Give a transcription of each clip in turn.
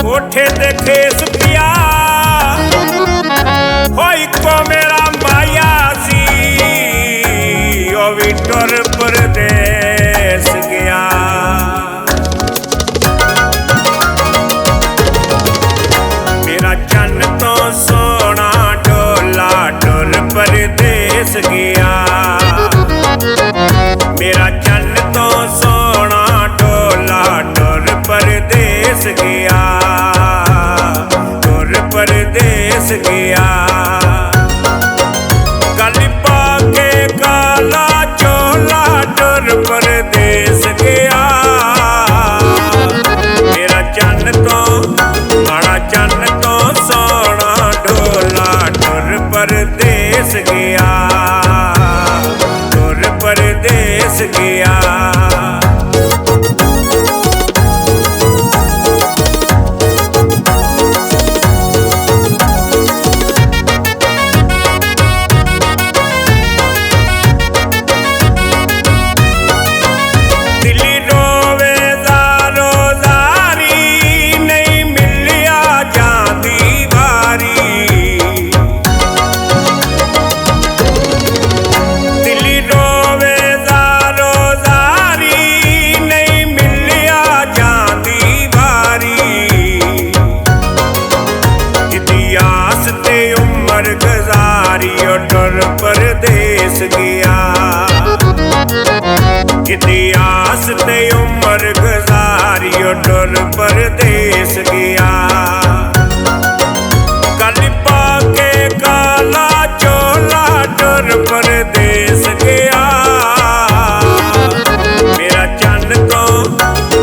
कोठे ते खेस पिया होई को मेरा माया सी ओ भी टुर परदेस गया। मेरा चन तो सोना डोला टुर परदेस गया। मेरा चन तो सोना डोला टुर परदेस गया। टुर परदेस गया। गल पाके काला चोला टुर परदेस गया। मेरा चन तो माड़ा चन तो सोना ढोला टुर परदेस गया। टुर परदेस गया। टुर परदेस गया। किती आस ते उमर गुजारियो टुर परदेस गया। गल पाके काला चोला टुर परदेस गया। मेरा चन तो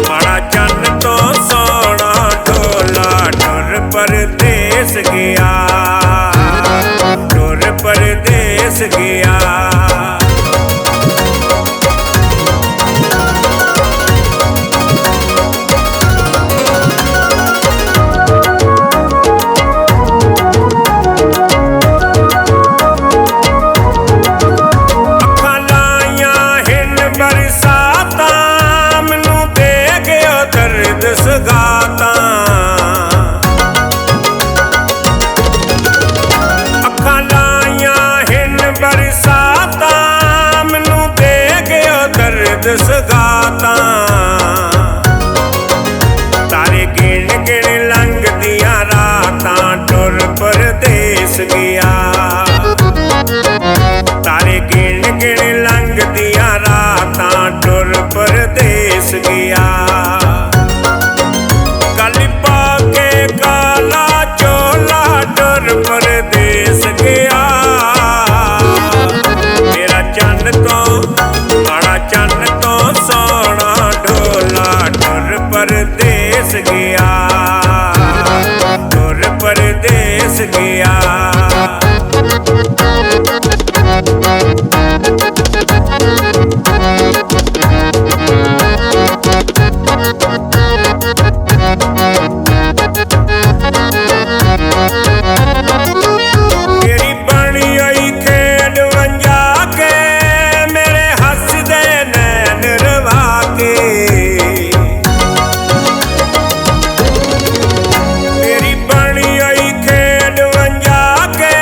माड़ा चन तो सोना ढोला टुर परदेस गया। परदेस गया। अखां लाइयां हिन बरसातां मैनू दे गयो दर्द सगातां। बरसातां मैनू दे गयो दर्द सगातां। तारे गिण गिण लंघदियां रातां टुर परदेस गया। तारे गिण गिण लंघदियां रातां टुर परदेस गया। गल पाके काला चोला टुर परदेस गया। चन तो माड़ा चन तो सोना ढोला टुर परदेस गया। टुर परदेस गया। तेरी बनी आई खेड वंजा के मेरे हसदे नैन रवा के। तेरी बनी आई खेड वंजा के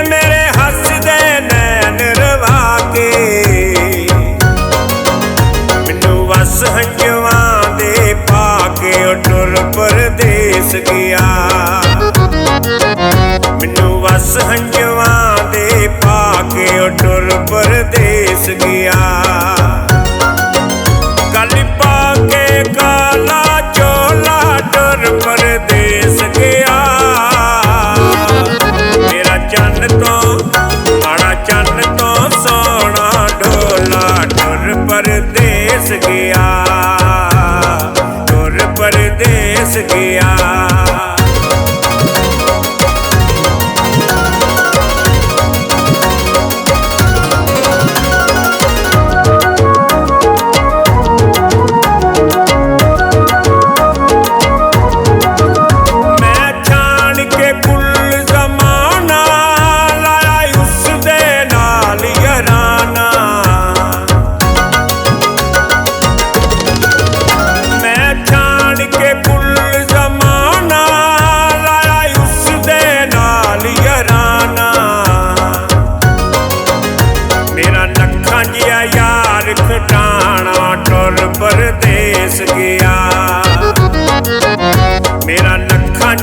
मेरे हसदे नैन रवा के। मैनू वस हंजवां दे पाके टुर परदेस गया। मैनू वस हंजवां दे पाके टुर परदेस गया। गल पाके काला चोला टुर परदेस गया। मेरा चन तो माड़ा चन तो सोना ढोला टुर परदेस गया। टुर परदेस गया। मैं छान के कुल जमाना लाया उसदे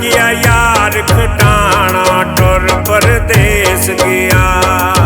ਗਿਆ ਯਾਰ ਖਟਾਣਾ ਟੁਰ ਪਰਦੇਸ ਗਿਆ।